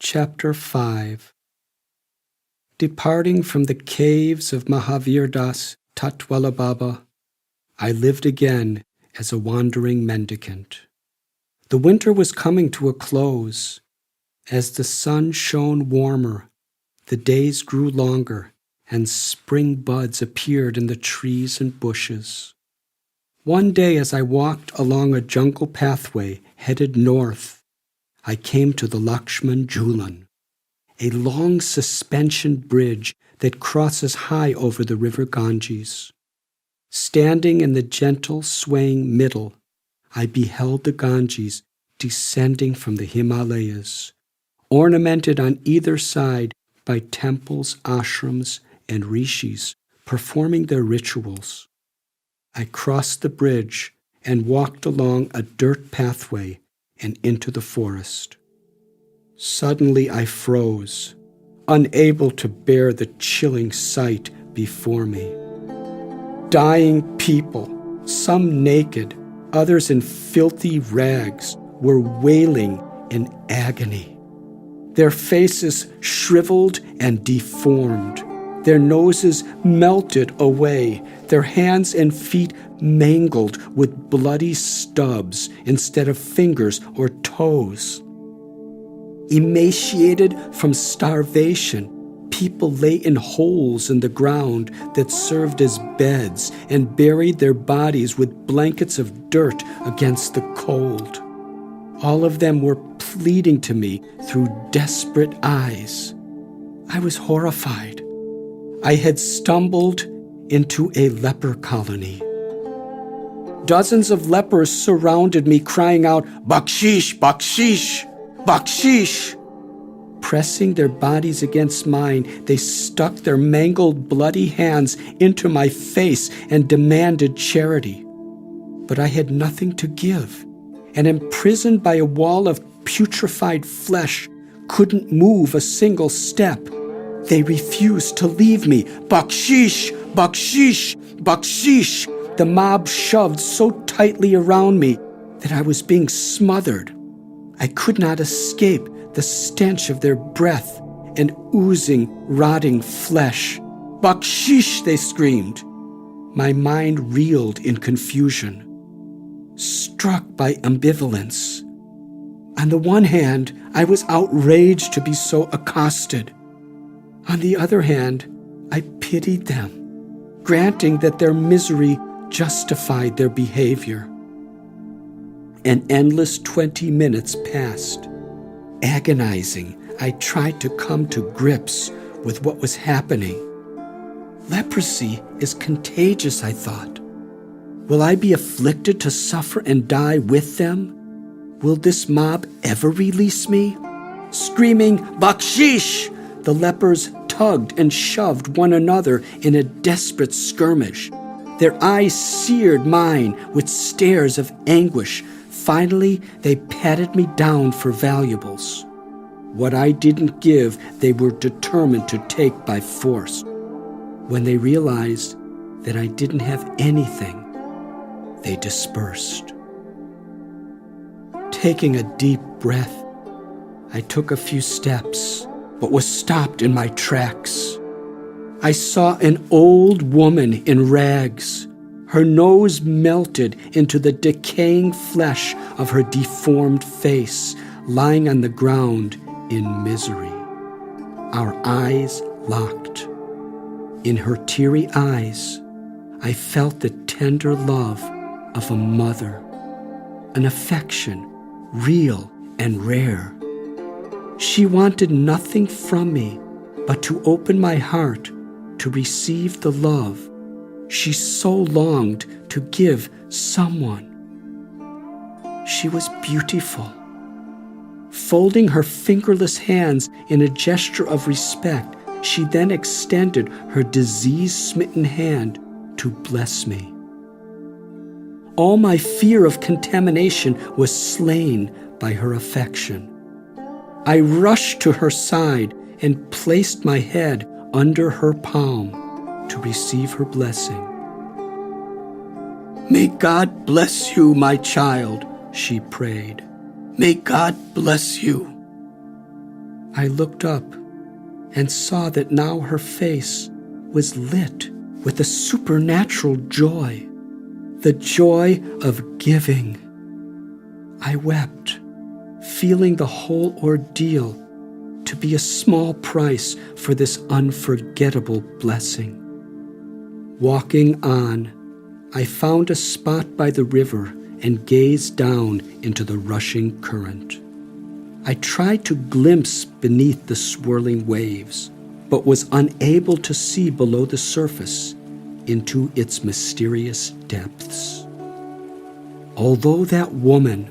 Chapter 5. Departing from the caves of Mahavir Das Tatwala Baba, I lived again as a wandering mendicant. The winter was coming to a close. As the sun shone warmer, the days grew longer, and spring buds appeared in the trees and bushes. One day, as I walked along a jungle pathway headed north, I came to the Lakshman Jhulan, a long suspension bridge that crosses high over the river Ganges. Standing in the gentle, swaying middle, I beheld the Ganges descending from the Himalayas, ornamented on either side by temples, ashrams, and rishis performing their rituals. I crossed the bridge and walked along a dirt pathway and into the forest. Suddenly I froze, unable to bear the chilling sight before me. Dying people, some naked, others in filthy rags, were wailing in agony. Their faces shriveled and deformed, their noses melted away, their hands and feet mangled with bloody stubs instead of fingers or toes. Emaciated from starvation, people lay in holes in the ground that served as beds and buried their bodies with blankets of dirt against the cold. All of them were pleading to me through desperate eyes. I was horrified. I had stumbled into a leper colony. Dozens of lepers surrounded me, crying out, "Bakshish, bakshish, bakshish!" Pressing their bodies against mine, they stuck their mangled, bloody hands into my face and demanded charity. But I had nothing to give, and imprisoned by a wall of putrefied flesh, couldn't move a single step. They refused to leave me. Bakshish, bakshish, bakshish! The mob shoved so tightly around me that I was being smothered. I could not escape the stench of their breath and oozing, rotting flesh. Bakshish, they screamed. My mind reeled in confusion, struck by ambivalence. On the one hand, I was outraged to be so accosted. On the other hand, I pitied them, granting that their misery justified their behavior. An endless 20 minutes passed. Agonizing, I tried to come to grips with what was happening. Leprosy is contagious, I thought. Will I be afflicted to suffer and die with them? Will this mob ever release me? Screaming, "Bakshish!" the lepers tugged and shoved one another in a desperate skirmish. Their eyes seared mine with stares of anguish. Finally, they patted me down for valuables. What I didn't give, they were determined to take by force. When they realized that I didn't have anything, they dispersed. Taking a deep breath, I took a few steps, but was stopped in my tracks. I saw an old woman in rags. Her nose melted into the decaying flesh of her deformed face, lying on the ground in misery. Our eyes locked. In her teary eyes, I felt the tender love of a mother, an affection real and rare. She wanted nothing from me but to open my heart to receive the love she so longed to give someone. She was beautiful. Folding her fingerless hands in a gesture of respect, she then extended her disease-smitten hand to bless me. All my fear of contamination was slain by her affection. I rushed to her side and placed my head under her palm to receive her blessing. "May God bless you, my child," she prayed. "May God bless you." I looked up and saw that now her face was lit with a supernatural joy, the joy of giving. I wept, feeling the whole ordeal to be a small price for this unforgettable blessing. Walking on, I found a spot by the river and gazed down into the rushing current. I tried to glimpse beneath the swirling waves, but was unable to see below the surface into its mysterious depths. Although that woman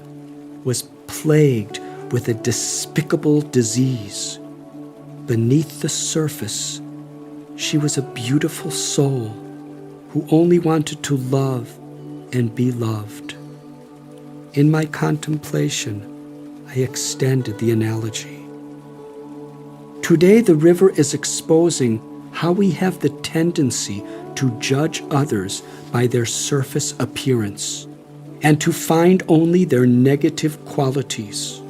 was plagued with a despicable disease, beneath the surface, she was a beautiful soul who only wanted to love and be loved. In my contemplation, I extended the analogy. Today, the river is exposing how we have the tendency to judge others by their surface appearance and to find only their negative qualities.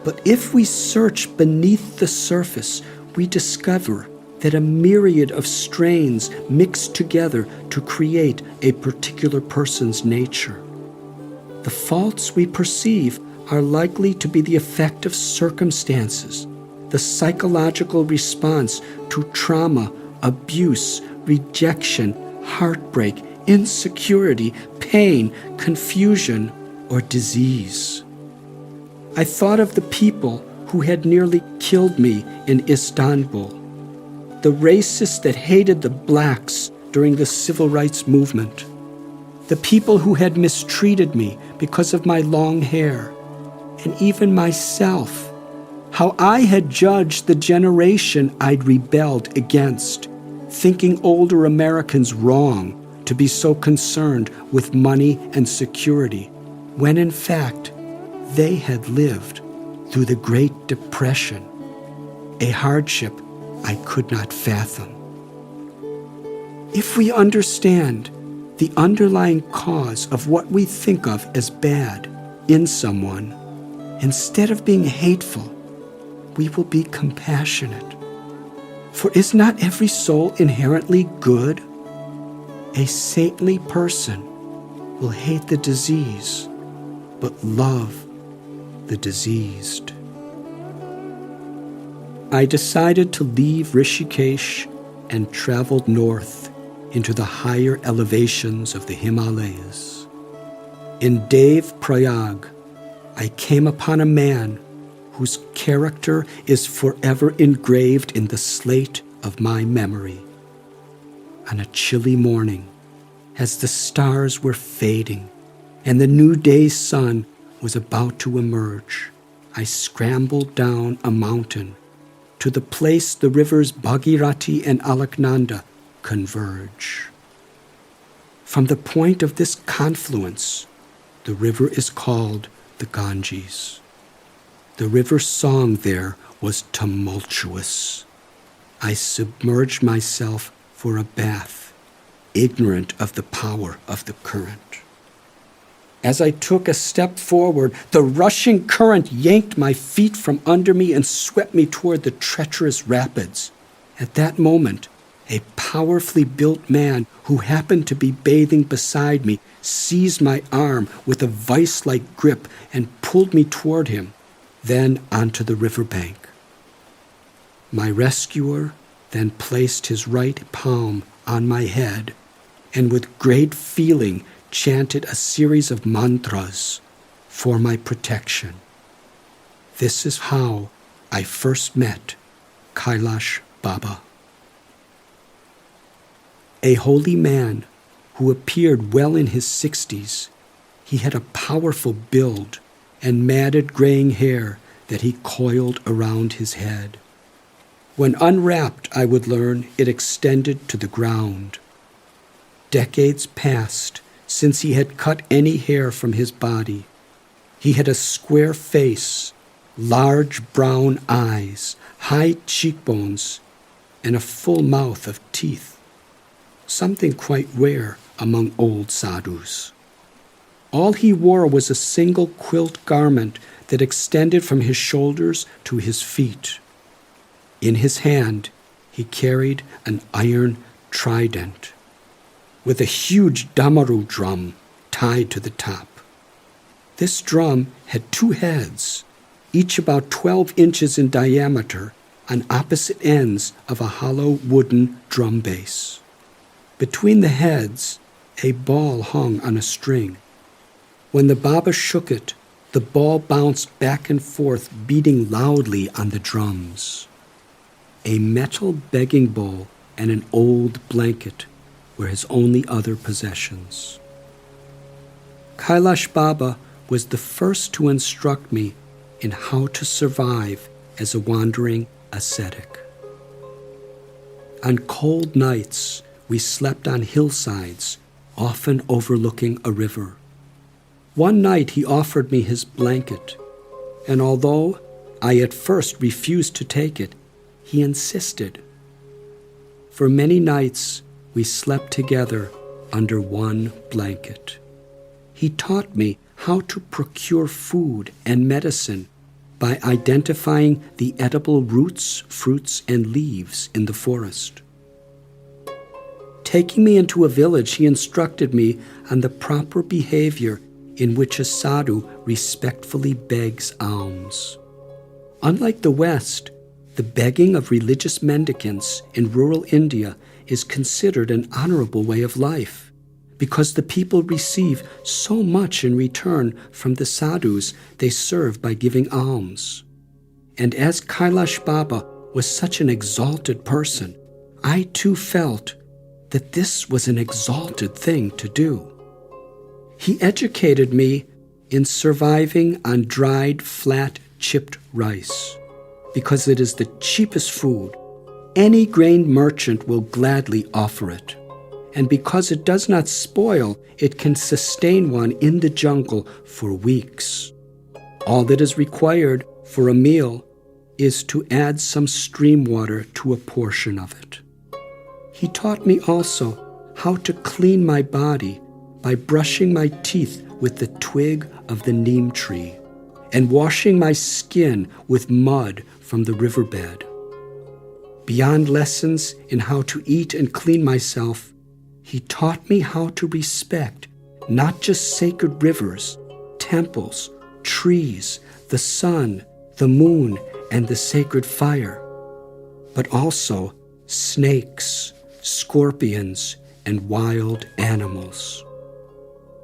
But if we search beneath the surface, we discover that a myriad of strains mix together to create a particular person's nature. The faults we perceive are likely to be the effect of circumstances, the psychological response to trauma, abuse, rejection, heartbreak, insecurity, pain, confusion, or disease. I thought of the people who had nearly killed me in Istanbul, the racists that hated the blacks during the civil rights movement, the people who had mistreated me because of my long hair, and even myself, how I had judged the generation I'd rebelled against, thinking older Americans wrong to be so concerned with money and security, when in fact they had lived through the Great Depression, a hardship I could not fathom. If we understand the underlying cause of what we think of as bad in someone, instead of being hateful, we will be compassionate. For is not every soul inherently good? A saintly person will hate the disease, but love the diseased. I decided to leave Rishikesh and traveled north into the higher elevations of the Himalayas. In Dev Prayag, I came upon a man whose character is forever engraved in the slate of my memory. On a chilly morning, as the stars were fading and the new day's sun was about to emerge, I scrambled down a mountain to the place the rivers Bhagirathi and Alaknanda converge. From the point of this confluence, the river is called the Ganges. The river's song there was tumultuous. I submerged myself for a bath, ignorant of the power of the current. As I took a step forward, the rushing current yanked my feet from under me and swept me toward the treacherous rapids. At that moment, a powerfully built man who happened to be bathing beside me seized my arm with a vice-like grip and pulled me toward him, then onto the riverbank. My rescuer then placed his right palm on my head and with great feeling chanted a series of mantras for my protection. This is how I first met Kailash Baba. A holy man who appeared well in his 60s, he had a powerful build and matted graying hair that he coiled around his head. When unwrapped, I would learn it extended to the ground. Decades passed since he had cut any hair from his body. He had a square face, large brown eyes, high cheekbones, and a full mouth of teeth, something quite rare among old sadhus. All he wore was a single quilt garment that extended from his shoulders to his feet. In his hand, he carried an iron trident with a huge damaru drum tied to the top. This drum had 2 heads, each about 12 inches in diameter, on opposite ends of a hollow wooden drum base. Between the heads, a ball hung on a string. When the Baba shook it, the ball bounced back and forth, beating loudly on the drums. A metal begging bowl and an old blanket were his only other possessions. Kailash Baba was the first to instruct me in how to survive as a wandering ascetic. On cold nights, we slept on hillsides, often overlooking a river. One night he offered me his blanket, and although I at first refused to take it, he insisted. For many nights, we slept together under one blanket. He taught me how to procure food and medicine by identifying the edible roots, fruits, and leaves in the forest. Taking me into a village, he instructed me on the proper behavior in which a sadhu respectfully begs alms. Unlike the West, the begging of religious mendicants in rural India is considered an honorable way of life because the people receive so much in return from the sadhus they serve by giving alms. And as Kailash Baba was such an exalted person, I too felt that this was an exalted thing to do. He educated me in surviving on dried, flat, chipped rice, because it is the cheapest food. Any grain merchant will gladly offer it. And because it does not spoil, it can sustain one in the jungle for weeks. All that is required for a meal is to add some stream water to a portion of it. He taught me also how to clean my body by brushing my teeth with the twig of the neem tree and washing my skin with mud from the riverbed. Beyond lessons in how to eat and clean myself, he taught me how to respect not just sacred rivers, temples, trees, the sun, the moon, and the sacred fire, but also snakes, scorpions, and wild animals.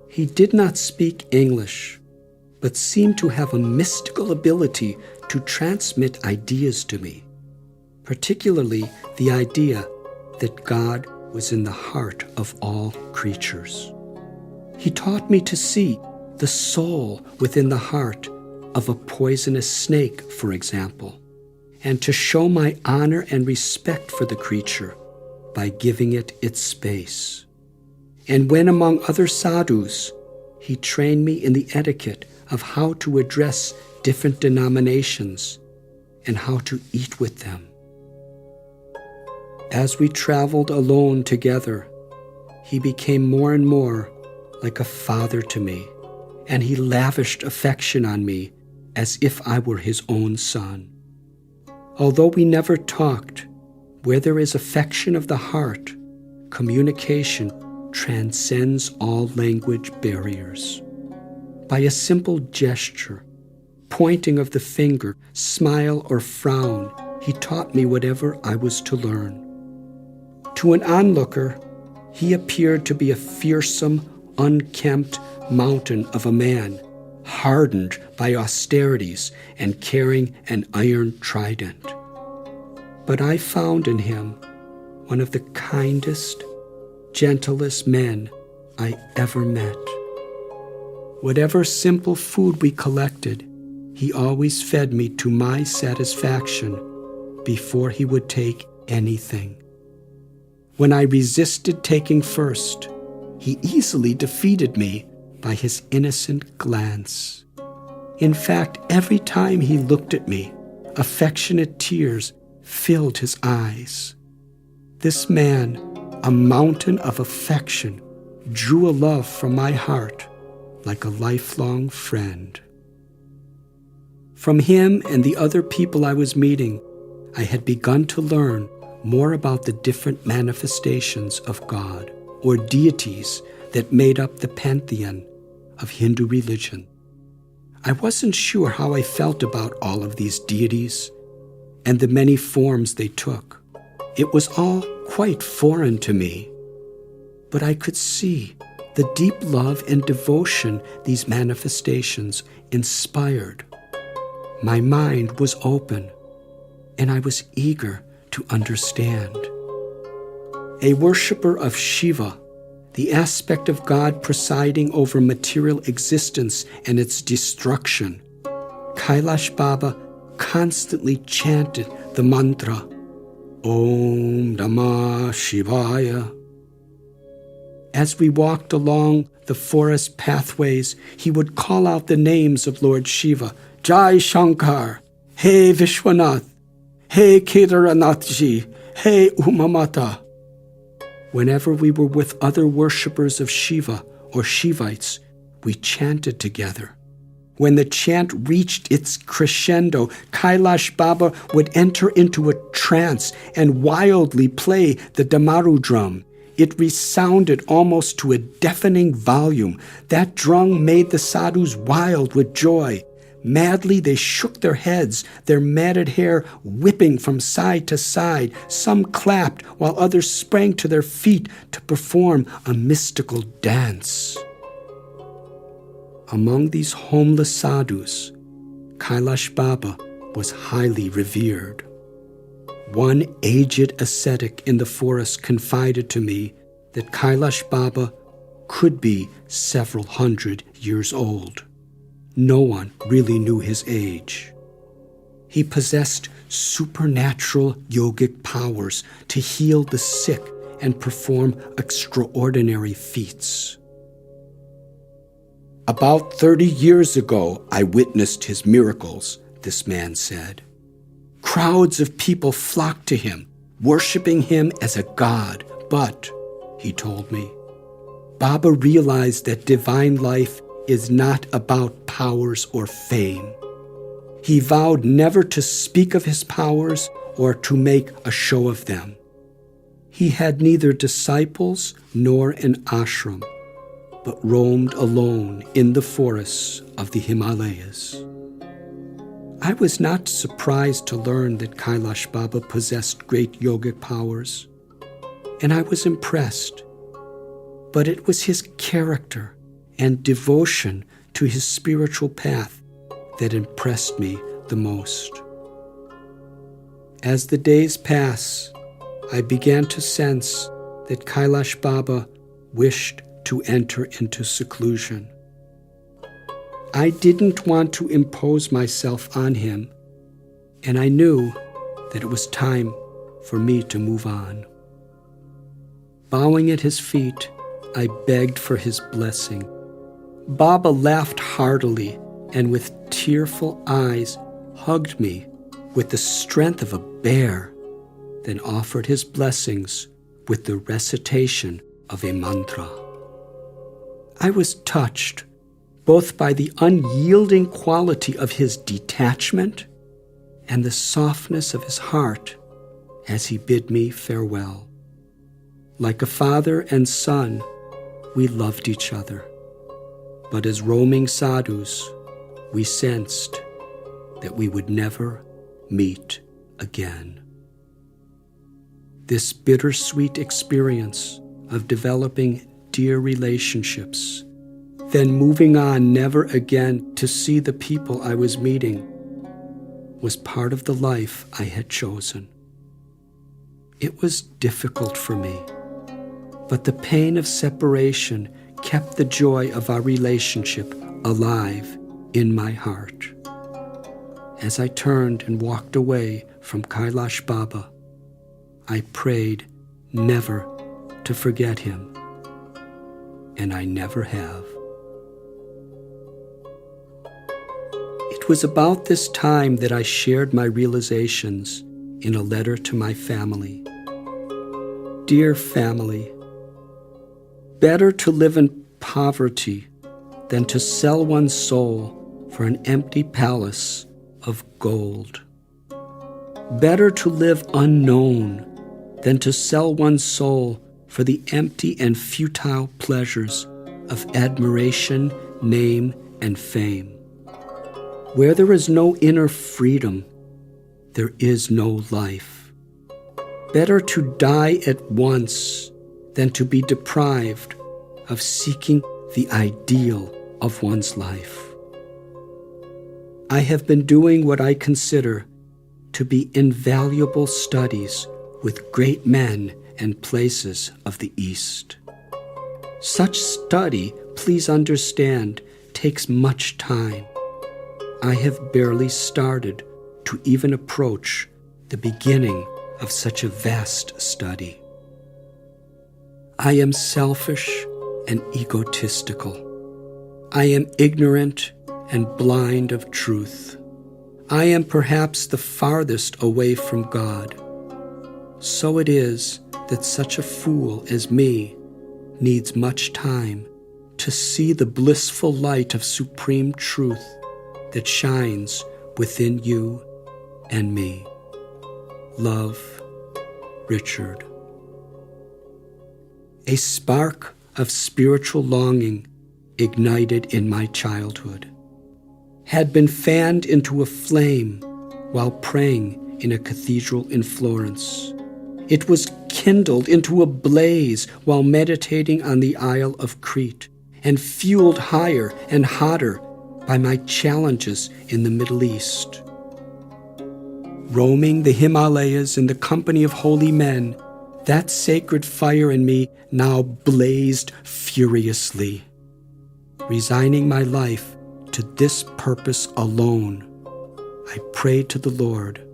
He did not speak English, but seemed to have a mystical ability to transmit ideas to me, particularly the idea that God was in the heart of all creatures. He taught me to see the soul within the heart of a poisonous snake, for example, and to show my honor and respect for the creature by giving it its space. And when among other sadhus, he trained me in the etiquette of how to address different denominations and how to eat with them. As we traveled alone together, he became more and more like a father to me, and he lavished affection on me as if I were his own son. Although we never talked, where there is affection of the heart, communication transcends all language barriers. By a simple gesture, pointing of the finger, smile or frown, he taught me whatever I was to learn. To an onlooker, he appeared to be a fearsome, unkempt mountain of a man, hardened by austerities and carrying an iron trident. But I found in him one of the kindest, gentlest men I ever met. Whatever simple food we collected, he always fed me to my satisfaction before he would take anything. When I resisted taking first, he easily defeated me by his innocent glance. In fact, every time he looked at me, affectionate tears filled his eyes. This man, a mountain of affection, drew a love from my heart like a lifelong friend. From him and the other people I was meeting, I had begun to learn more about the different manifestations of God, or deities, that made up the pantheon of Hindu religion. I wasn't sure how I felt about all of these deities and the many forms they took. It was all quite foreign to me, but I could see the deep love and devotion these manifestations inspired. My mind was open, and I was eager to understand. A worshiper of Shiva, the aspect of God presiding over material existence and its destruction, Kailash Baba constantly chanted the mantra, Om Namah Shivaya. As we walked along the forest pathways, he would call out the names of Lord Shiva, Jai Shankar, Hey Vishwanath, Hey Kedaranathji, Hey Umamata. Whenever we were with other worshippers of Shiva or Shivites, we chanted together. When the chant reached its crescendo, Kailash Baba would enter into a trance and wildly play the damaru drum. It resounded almost to a deafening volume. That drum made the sadhus wild with joy. Madly they shook their heads, their matted hair whipping from side to side. Some clapped, while others sprang to their feet to perform a mystical dance. Among these homeless sadhus, Kailash Baba was highly revered. One aged ascetic in the forest confided to me that Kailash Baba could be several hundred years old. No one really knew his age. He possessed supernatural yogic powers to heal the sick and perform extraordinary feats. About 30 years ago, I witnessed his miracles, this man said. Crowds of people flocked to him, worshiping him as a god. But, he told me, Baba realized that divine life is not about powers or fame. He vowed never to speak of his powers or to make a show of them. He had neither disciples nor an ashram, but roamed alone in the forests of the Himalayas. I was not surprised to learn that Kailash Baba possessed great yogic powers, and I was impressed. But it was his character and devotion to his spiritual path that impressed me the most. As the days pass, I began to sense that Kailash Baba wished to enter into seclusion. I didn't want to impose myself on him, and I knew that it was time for me to move on. Bowing at his feet, I begged for his blessing. Baba laughed heartily and with tearful eyes hugged me with the strength of a bear, then offered his blessings with the recitation of a mantra. I was touched both by the unyielding quality of his detachment and the softness of his heart as he bid me farewell. Like a father and son, we loved each other. But as roaming sadhus, we sensed that we would never meet again. This bittersweet experience of developing dear relationships, then moving on never again to see the people I was meeting, was part of the life I had chosen. It was difficult for me, but the pain of separation kept the joy of our relationship alive in my heart. As I turned and walked away from Kailash Baba, I prayed never to forget him, and I never have. It was about this time that I shared my realizations in a letter to my family. Dear family, better to live in poverty than to sell one's soul for an empty palace of gold. Better to live unknown than to sell one's soul for the empty and futile pleasures of admiration, name, and fame. Where there is no inner freedom, there is no life. Better to die at once than to be deprived of seeking the ideal of one's life. I have been doing what I consider to be invaluable studies with great men and places of the East. Such study, please understand, takes much time. I have barely started to even approach the beginning of such a vast study. I am selfish and egotistical. I am ignorant and blind of truth. I am perhaps the farthest away from God. So it is that such a fool as me needs much time to see the blissful light of supreme truth that shines within you and me. Love, Richard. A spark of spiritual longing ignited in my childhood had been fanned into a flame while praying in a cathedral in Florence. It was kindled into a blaze while meditating on the Isle of Crete, and fueled higher and hotter by my challenges in the Middle East. Roaming the Himalayas in the company of holy men, that sacred fire in me now blazed furiously. Resigning my life to this purpose alone, I prayed to the Lord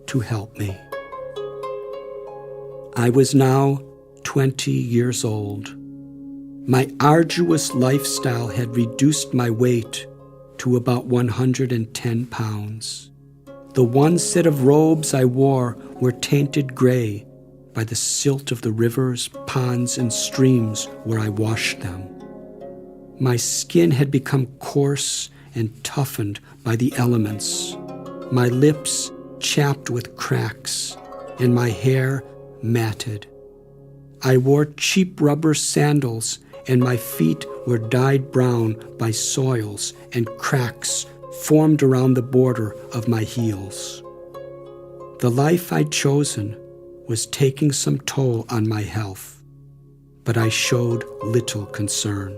to help me. I was now 20 years old. My arduous lifestyle had reduced my weight to about 110 pounds. The one set of robes I wore were tainted gray by the silt of the rivers, ponds, and streams where I washed them. My skin had become coarse and toughened by the elements, my lips chapped with cracks, and my hair matted. I wore cheap rubber sandals, and my feet were dyed brown by soils and cracks formed around the border of my heels. The life I'd chosen was taking some toll on my health, but I showed little concern.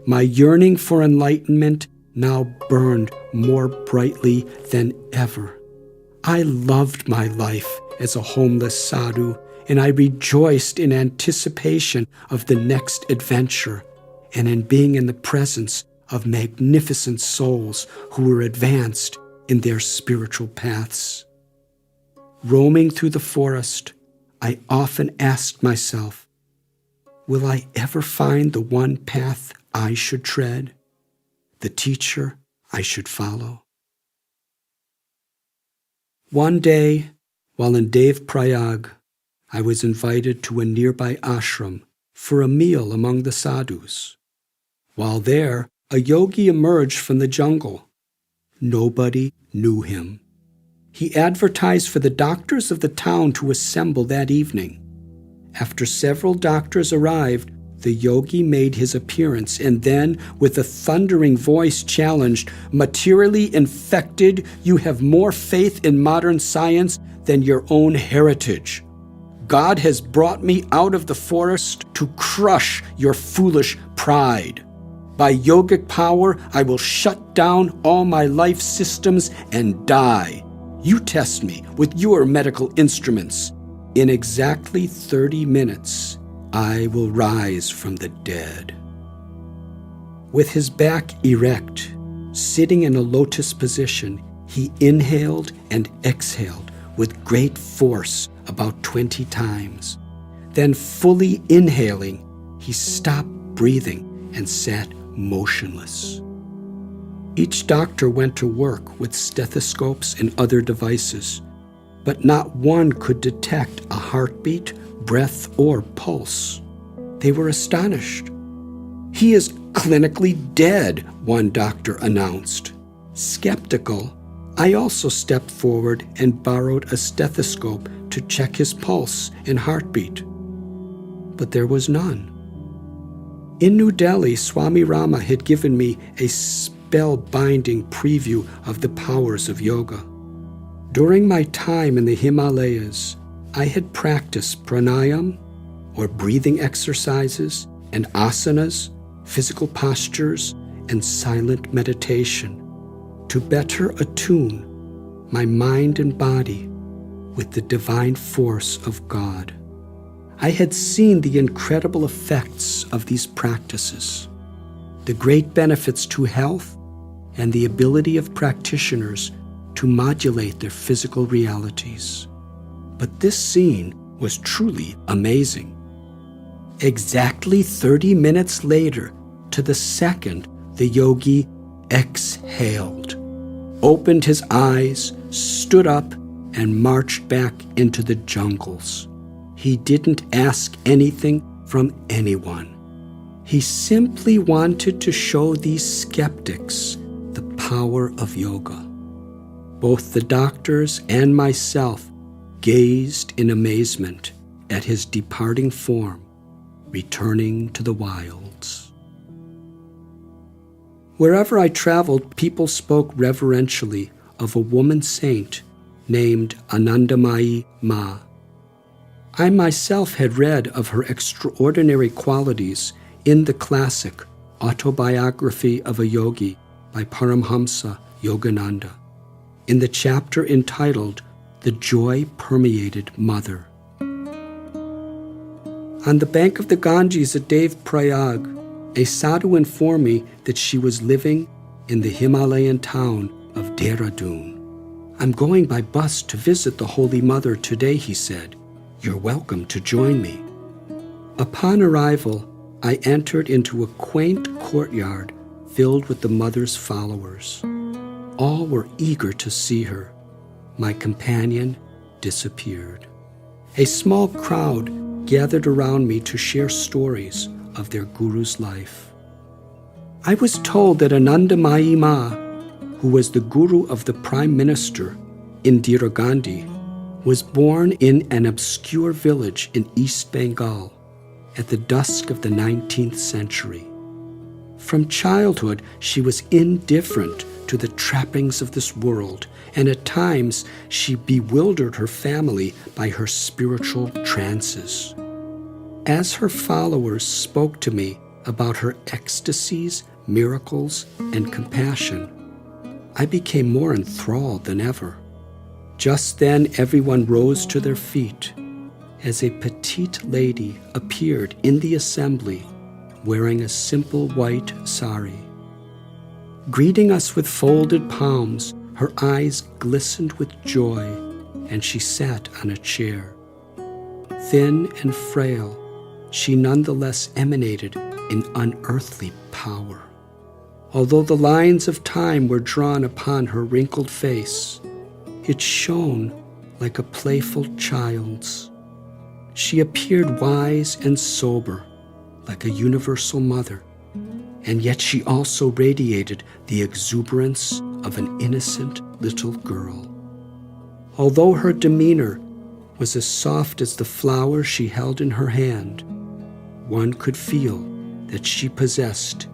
My yearning for enlightenment now burned more brightly than ever. I loved my life as a homeless sadhu, and I rejoiced in anticipation of the next adventure and in being in the presence of magnificent souls who were advanced in their spiritual paths. Roaming through the forest, I often asked myself, will I ever find the one path I should tread, the teacher I should follow? One day, while in Dev-Prayag, I was invited to a nearby ashram for a meal among the sadhus. While there, a yogi emerged from the jungle. Nobody knew him. He advertised for the doctors of the town to assemble that evening. After several doctors arrived, the yogi made his appearance and then, with a thundering voice, challenged, "Materially infected, you have more faith in modern science than your own heritage. God has brought me out of the forest to crush your foolish pride. By yogic power, I will shut down all my life systems and die. You test me with your medical instruments. In exactly 30 minutes, I will rise from the dead." With his back erect, sitting in a lotus position, he inhaled and exhaled with great force about 20 times. Then, fully inhaling, he stopped breathing and sat motionless. Each doctor went to work with stethoscopes and other devices, but not one could detect a heartbeat, breath, or pulse. They were astonished. "He is clinically dead, one doctor announced. Skeptical, I also stepped forward and borrowed a stethoscope to check his pulse and heartbeat. But there was none. In New Delhi, Swami Rama had given me a spellbinding preview of the powers of yoga. During my time in the Himalayas, I had practiced pranayam, or breathing exercises, and asanas, physical postures, and silent meditation, to better attune my mind and body with the divine force of God. I had seen the incredible effects of these practices, the great benefits to health, and the ability of practitioners to modulate their physical realities. But this scene was truly amazing. Exactly 30 minutes later, to the second, the yogi exhaled, opened his eyes, stood up, and marched back into the jungles. He didn't ask anything from anyone. He simply wanted to show these skeptics the power of yoga. Both the doctors and myself gazed in amazement at his departing form, returning to the wilds. Wherever I traveled, people spoke reverentially of a woman saint named Anandamayi Ma. I myself had read of her extraordinary qualities in the classic Autobiography of a Yogi by Paramhamsa Yogananda, in the chapter entitled The Joy-Permeated Mother. On the bank of the Ganges at Dev-Prayag, a sadhu informed me that she was living in the Himalayan town of Dehradun. "I'm going by bus to visit the Holy Mother today," he said. "You're welcome to join me." Upon arrival, I entered into a quaint courtyard filled with the Mother's followers. All were eager to see her. My companion disappeared. A small crowd gathered around me to share stories of their guru's life. I was told that Anandamayi Ma, who was the guru of the Prime Minister, Indira Gandhi, was born in an obscure village in East Bengal at the dusk of the 19th century. From childhood, she was indifferent to the trappings of this world, and at times she bewildered her family by her spiritual trances. As her followers spoke to me about her ecstasies, miracles, and compassion, I became more enthralled than ever. Just then, everyone rose to their feet as a petite lady appeared in the assembly wearing a simple white sari. Greeting us with folded palms, her eyes glistened with joy, and she sat on a chair. Thin and frail, she nonetheless emanated an unearthly power. Although the lines of time were drawn upon her wrinkled face, it shone like a playful child's. She appeared wise and sober, like a universal mother, and yet she also radiated the exuberance of an innocent little girl. Although her demeanor was as soft as the flower she held in her hand, one could feel that she possessed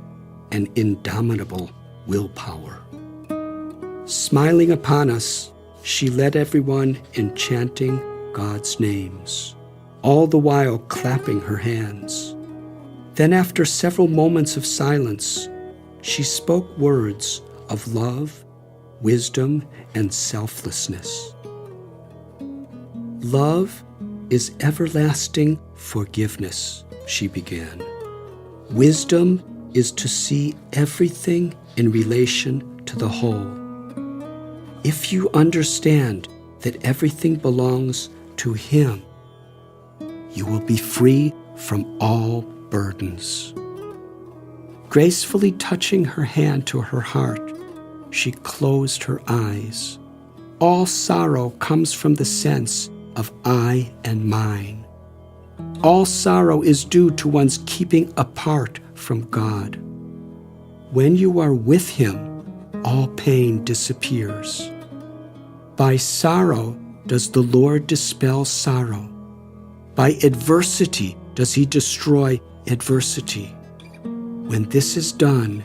an indomitable willpower. Smiling upon us, she led everyone in chanting God's names, all the while clapping her hands. Then, after several moments of silence, she spoke words of love, wisdom, and selflessness. "Love is everlasting forgiveness," she began. "Wisdom is to see everything in relation to the whole. If you understand that everything belongs to Him, you will be free from all burdens." Gracefully touching her hand to her heart, she closed her eyes. All sorrow comes from the sense of I and mine. All sorrow is due to one's keeping apart from God. When you are with him, all pain disappears. By sorrow does the Lord dispel sorrow. By adversity does he destroy adversity. When this is done,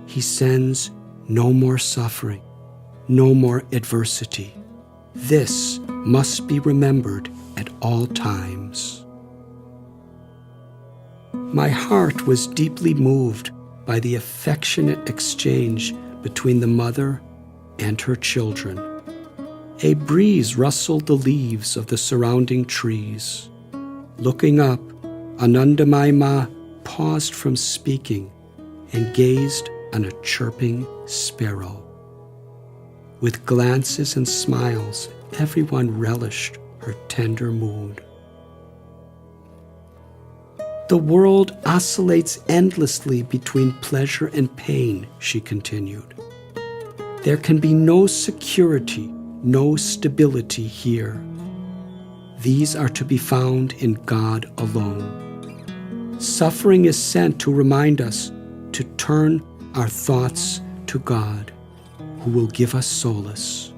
he sends no more suffering, no more adversity. This must be remembered at all times. My heart was deeply moved by the affectionate exchange between the mother and her children. A breeze rustled the leaves of the surrounding trees. Looking up, Anandamayi Ma paused from speaking and gazed on a chirping sparrow. With glances and smiles, everyone relished her tender mood. The world oscillates endlessly between pleasure and pain, she continued. There can be no security, no stability here. These are to be found in God alone. Suffering is sent to remind us to turn our thoughts to God, who will give us solace.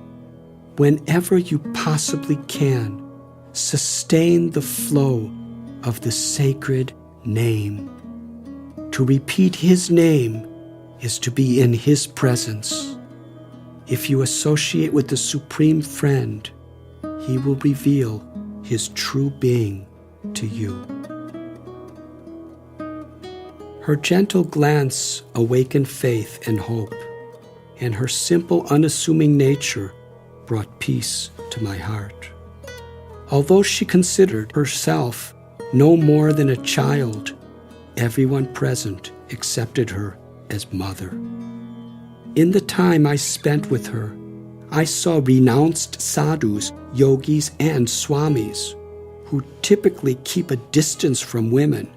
Whenever you possibly can, sustain the flow of the sacred name. To repeat his name is to be in his presence. If you associate with the Supreme Friend, he will reveal his true being to you. Her gentle glance awakened faith and hope, and her simple, unassuming nature brought peace to my heart. Although she considered herself no more than a child, everyone present accepted her as mother. In the time I spent with her, I saw renounced sadhus, yogis, and swamis, who typically keep a distance from women,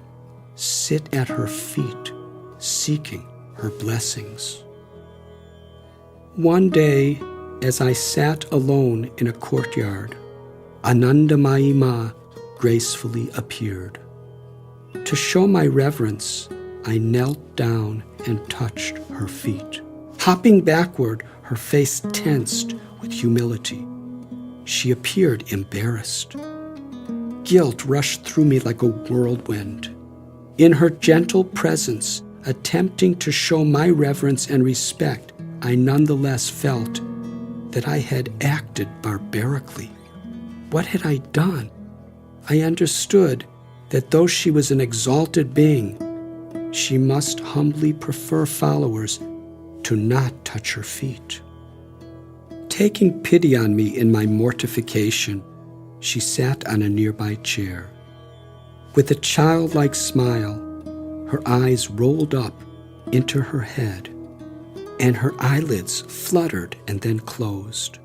sit at her feet, seeking her blessings. One day, as I sat alone in a courtyard, Anandamayi Ma gracefully appeared. To show my reverence, I knelt down and touched her feet. Hopping backward, her face tensed with humility. She appeared embarrassed. Guilt rushed through me like a whirlwind. In her gentle presence, attempting to show my reverence and respect, I nonetheless felt that I had acted barbarically. What had I done? I understood that though she was an exalted being, she must humbly prefer followers to not touch her feet. Taking pity on me in my mortification, she sat on a nearby chair. With a childlike smile, her eyes rolled up into her head, and her eyelids fluttered and then closed.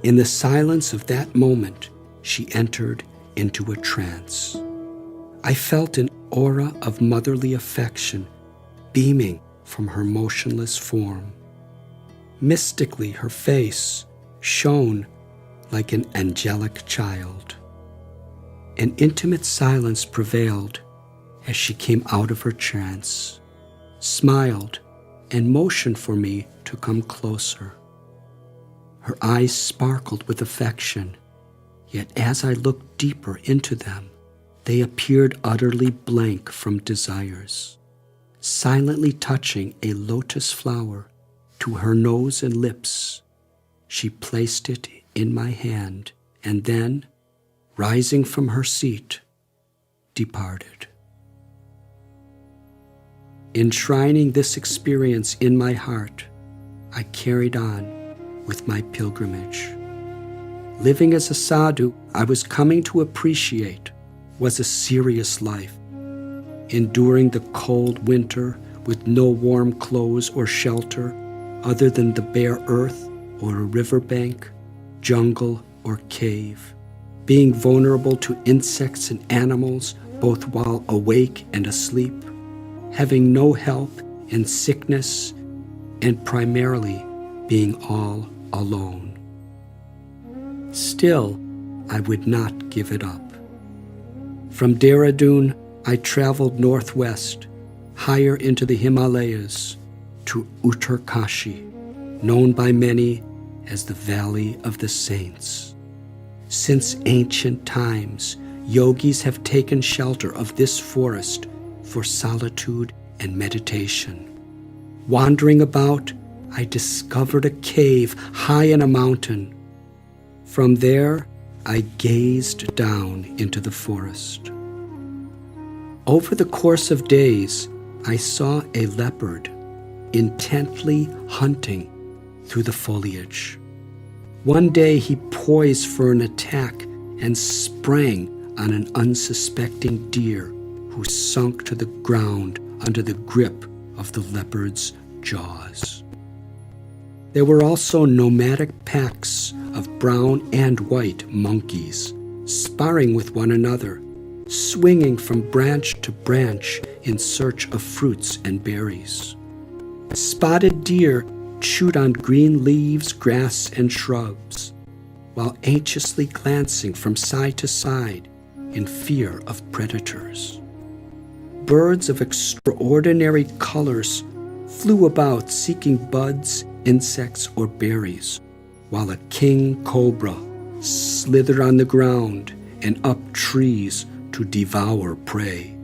In the silence of that moment, she entered into a trance. I felt an aura of motherly affection beaming from her motionless form. Mystically, her face shone like an angelic child. An intimate silence prevailed as she came out of her trance, smiled, and motioned for me to come closer. Her eyes sparkled with affection, yet as I looked deeper into them, they appeared utterly blank from desires. Silently touching a lotus flower to her nose and lips, she placed it in my hand and then, rising from her seat, departed. Enshrining this experience in my heart, I carried on with my pilgrimage. Living as a sadhu, I was coming to appreciate was a serious life. Enduring the cold winter with no warm clothes or shelter other than the bare earth or a riverbank, jungle or cave. Being vulnerable to insects and animals both while awake and asleep. Having no help in sickness, and primarily being all alone. Still, I would not give it up. From Dehradun, I traveled northwest, higher into the Himalayas, to Uttarkashi, known by many as the Valley of the Saints. Since ancient times, yogis have taken shelter of this forest for solitude and meditation. Wandering about, I discovered a cave high in a mountain. From there, I gazed down into the forest. Over the course of days, I saw a leopard intently hunting through the foliage. One day he poised for an attack and sprang on an unsuspecting deer who sunk to the ground under the grip of the leopard's jaws. There were also nomadic packs of brown and white monkeys, sparring with one another, swinging from branch to branch in search of fruits and berries. Spotted deer chewed on green leaves, grass, and shrubs, while anxiously glancing from side to side in fear of predators. Birds of extraordinary colors flew about seeking buds, insects, or berries, while a king cobra slithered on the ground and up trees to devour prey.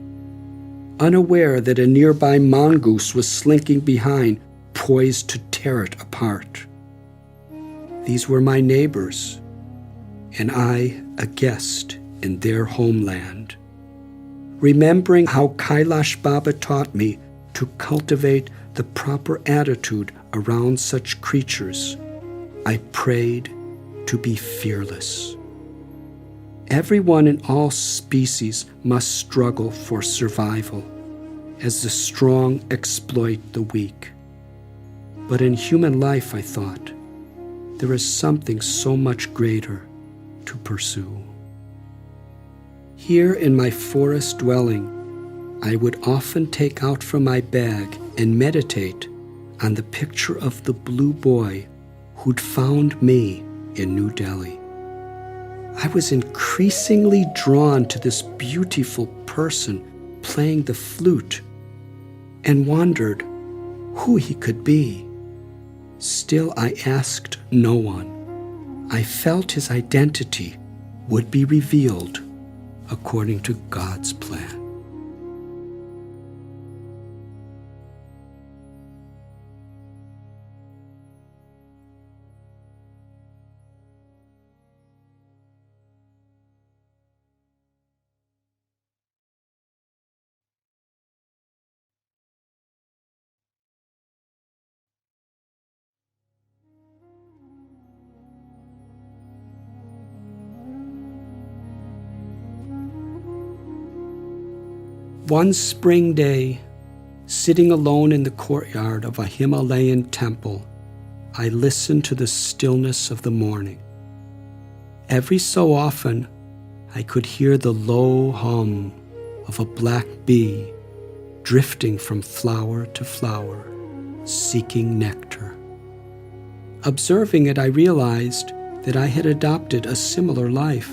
Unaware that a nearby mongoose was slinking behind, poised to tear it apart. These were my neighbors, and I a guest in their homeland. Remembering how Kailash Baba taught me to cultivate the proper attitude around such creatures, I prayed to be fearless. Everyone in all species must struggle for survival, as the strong exploit the weak. But in human life, I thought, there is something so much greater to pursue. Here in my forest dwelling, I would often take out from my bag and meditate on the picture of the blue boy who'd found me in New Delhi. I was increasingly drawn to this beautiful person playing the flute and wondered who he could be. Still, I asked no one. I felt his identity would be revealed according to God's plan. One spring day, sitting alone in the courtyard of a Himalayan temple, I listened to the stillness of the morning. Every so often, I could hear the low hum of a black bee drifting from flower to flower, seeking nectar. Observing it, I realized that I had adopted a similar life,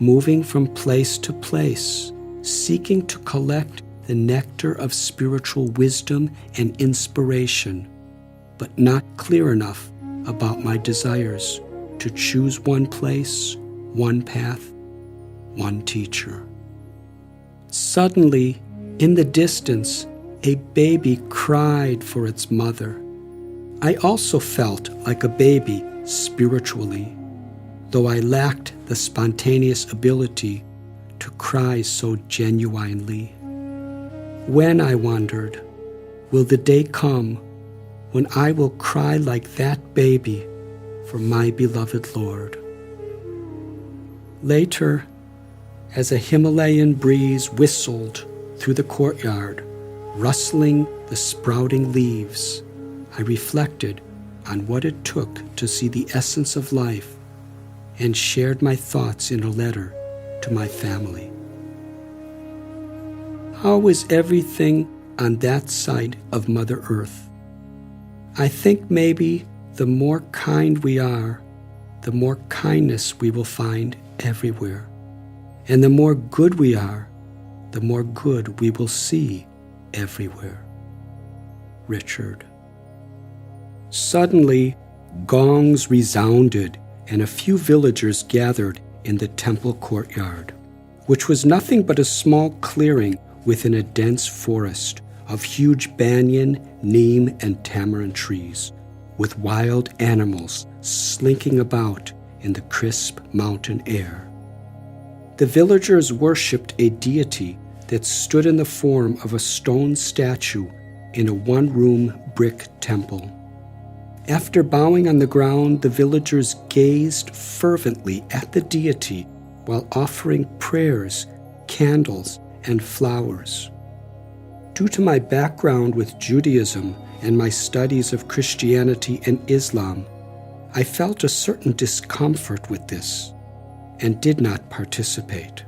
moving from place to place, seeking to collect the nectar of spiritual wisdom and inspiration, but not clear enough about my desires to choose one place, one path, one teacher. Suddenly, in the distance, a baby cried for its mother. I also felt like a baby spiritually, though I lacked the spontaneous ability to cry so genuinely. When, I wondered, will the day come when I will cry like that baby for my beloved Lord? Later, as a Himalayan breeze whistled through the courtyard, rustling the sprouting leaves, I reflected on what it took to see the essence of life and shared my thoughts in a letter to my family. How is everything on that side of Mother Earth? I think maybe the more kind we are, the more kindness we will find everywhere. And the more good we are, the more good we will see everywhere. Richard. Suddenly, gongs resounded, and a few villagers gathered in the temple courtyard, which was nothing but a small clearing within a dense forest of huge banyan, neem, and tamarind trees, with wild animals slinking about in the crisp mountain air. The villagers worshipped a deity that stood in the form of a stone statue in a one-room brick temple. After bowing on the ground, the villagers gazed fervently at the deity while offering prayers, candles, and flowers. Due to my background with Judaism and my studies of Christianity and Islam, I felt a certain discomfort with this and did not participate.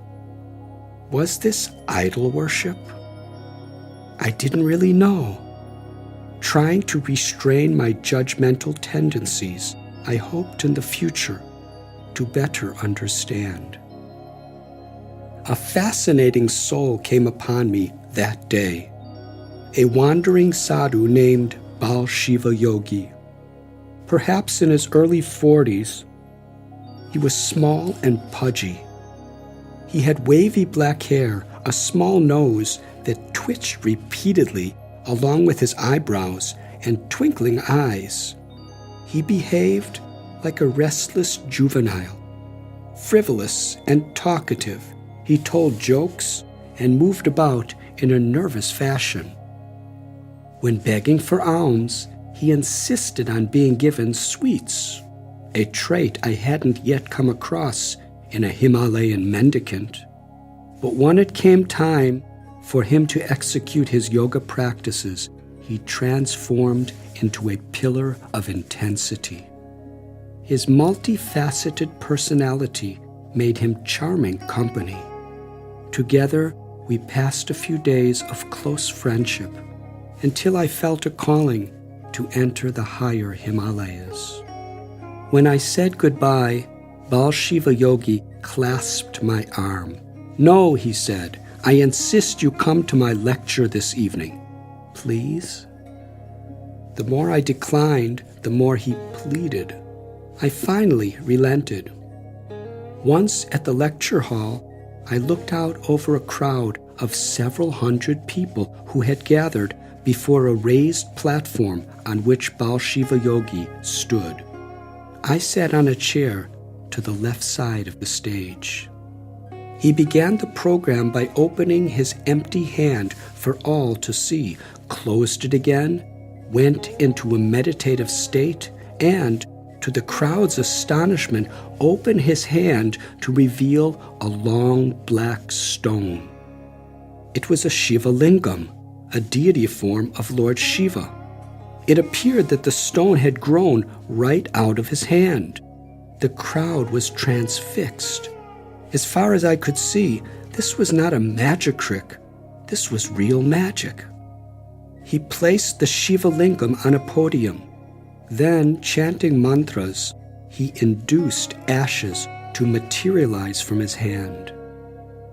Was this idol worship? I didn't really know. Trying to restrain my judgmental tendencies, I hoped in the future to better understand. A fascinating soul came upon me that day, a wandering sadhu named Bal Shiva Yogi. Perhaps in his early 40s, he was small and pudgy. He had wavy black hair, a small nose that twitched repeatedly along with his eyebrows and twinkling eyes. He behaved like a restless juvenile. Frivolous and talkative, he told jokes and moved about in a nervous fashion. When begging for alms, he insisted on being given sweets, a trait I hadn't yet come across in a Himalayan mendicant. But when it came time for him to execute his yoga practices, he transformed into a pillar of intensity. His multifaceted personality made him charming company. Together, we passed a few days of close friendship until I felt a calling to enter the higher Himalayas. When I said goodbye, Bal Shiva Yogi clasped my arm. "No," he said, "I insist you come to my lecture this evening. Please?" The more I declined, the more he pleaded. I finally relented. Once at the lecture hall, I looked out over a crowd of several hundred people who had gathered before a raised platform on which Bal Shiva Yogi stood. I sat on a chair to the left side of the stage. He began the program by opening his empty hand for all to see, closed it again, went into a meditative state, and, to the crowd's astonishment, opened his hand to reveal a long black stone. It was a Shiva Lingam, a deity form of Lord Shiva. It appeared that the stone had grown right out of his hand. The crowd was transfixed. As far as I could see, this was not a magic trick. This was real magic. He placed the Shiva Lingam on a podium. Then, chanting mantras, he induced ashes to materialize from his hand.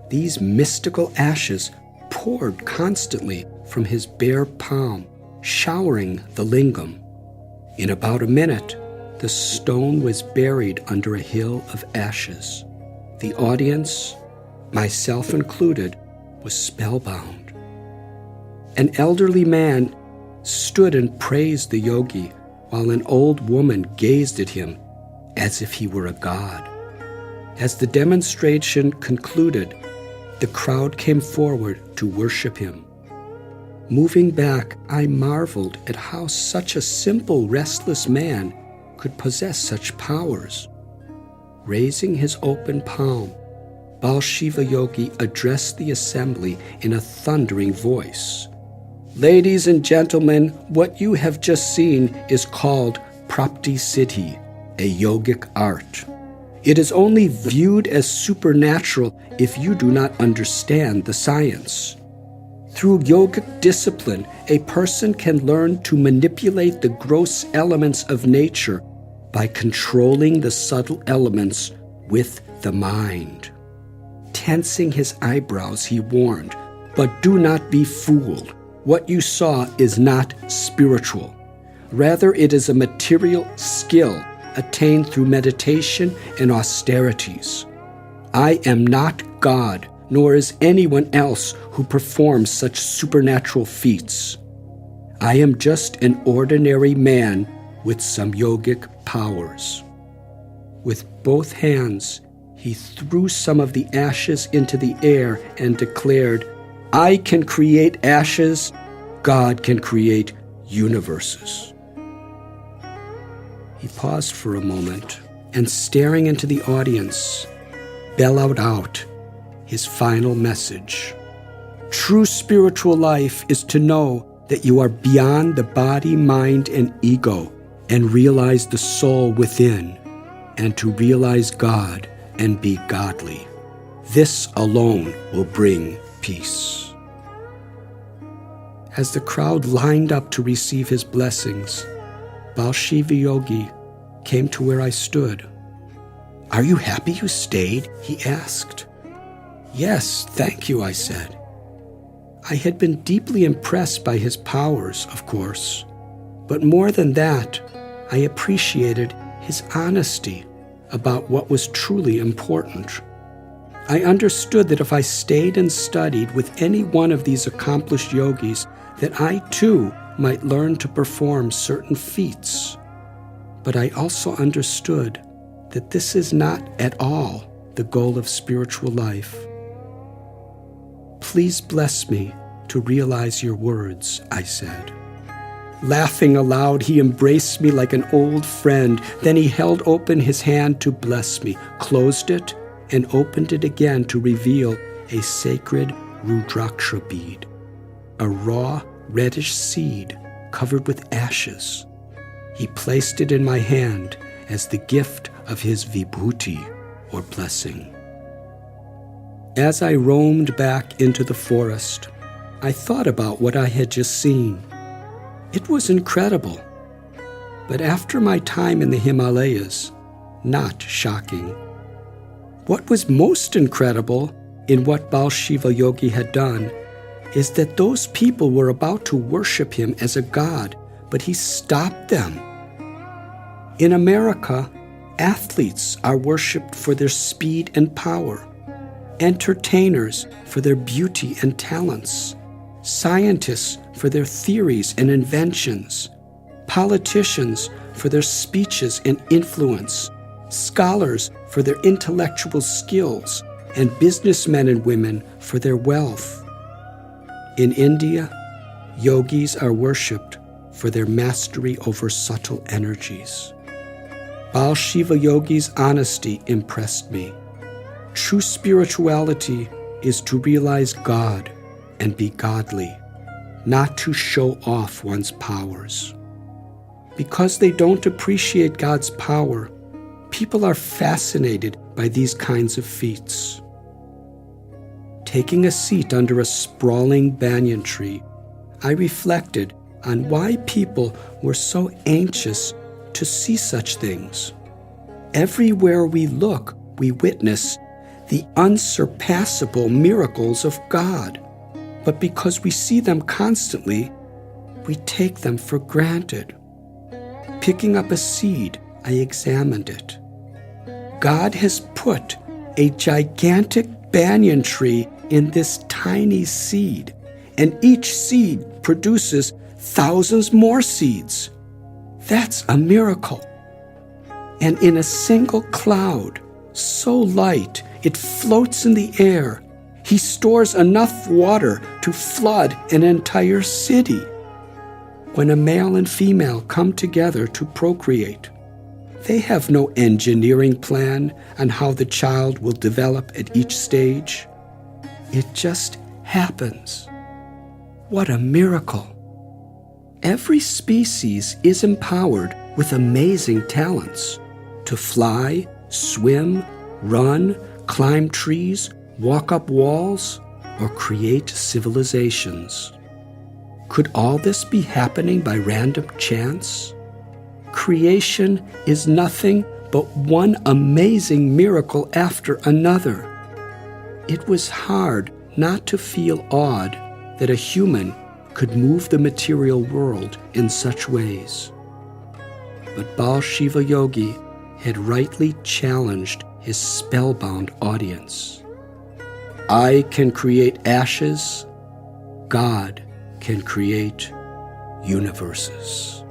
These mystical ashes poured constantly from his bare palm, showering the lingam. In about a minute, the stone was buried under a hill of ashes. The audience, myself included, was spellbound. An elderly man stood and praised the yogi, while an old woman gazed at him as if he were a god. As the demonstration concluded, the crowd came forward to worship him. Moving back, I marveled at how such a simple, restless man could possess such powers. Raising his open palm, Bal Shiva Yogi addressed the assembly in a thundering voice. "Ladies and gentlemen, what you have just seen is called Prapti Siddhi, a yogic art. It is only viewed as supernatural if you do not understand the science. Through yogic discipline, a person can learn to manipulate the gross elements of nature by controlling the subtle elements with the mind." Tensing his eyebrows, he warned, "But do not be fooled. What you saw is not spiritual. Rather, it is a material skill attained through meditation and austerities. I am not God, nor is anyone else who performs such supernatural feats. I am just an ordinary man with some yogic powers." With both hands, he threw some of the ashes into the air and declared, "I can create ashes, God can create universes." He paused for a moment and, staring into the audience, bellowed out his final message. True spiritual life is to know that you are beyond the body, mind, and ego, and realize the soul within, and to realize God and be godly. This alone will bring peace. As the crowd lined up to receive his blessings, Bal Shiva Yogi came to where I stood. "Are you happy you stayed?" he asked. "Yes, thank you," I said. I had been deeply impressed by his powers, of course, but more than that, I appreciated his honesty about what was truly important. I understood that if I stayed and studied with any one of these accomplished yogis, that I too might learn to perform certain feats. But I also understood that this is not at all the goal of spiritual life. "Please bless me to realize your words," I said. Laughing aloud, he embraced me like an old friend. Then he held open his hand to bless me, closed it, and opened it again to reveal a sacred Rudraksha bead, a raw, reddish seed covered with ashes. He placed it in my hand as the gift of his vibhuti, or blessing. As I roamed back into the forest, I thought about what I had just seen. It was incredible, but after my time in the Himalayas, not shocking. What was most incredible in what Bal Shiva Yogi had done is that those people were about to worship him as a god, but he stopped them. In America, athletes are worshipped for their speed and power, entertainers for their beauty and talents, scientists for their theories and inventions, politicians for their speeches and influence, scholars for their intellectual skills, and businessmen and women for their wealth. In India, yogis are worshipped for their mastery over subtle energies. Bal Shiva Yogi's honesty impressed me. True spirituality is to realize God and be godly, not to show off one's powers. Because they don't appreciate God's power, people are fascinated by these kinds of feats. Taking a seat under a sprawling banyan tree, I reflected on why people were so anxious to see such things. Everywhere we look, we witness the unsurpassable miracles of God. But because we see them constantly, we take them for granted. Picking up a seed, I examined it. God has put a gigantic banyan tree in this tiny seed, and each seed produces thousands more seeds. That's a miracle. And in a single cloud, so light it floats in the air, he stores enough water to flood an entire city. When a male and female come together to procreate, they have no engineering plan on how the child will develop at each stage. It just happens. What a miracle! Every species is empowered with amazing talents to fly, swim, run, climb trees, walk up walls, or create civilizations. Could all this be happening by random chance? Creation is nothing but one amazing miracle after another. It was hard not to feel awed that a human could move the material world in such ways. But Baal Shiva Yogi had rightly challenged his spellbound audience. I can create ashes, God can create universes.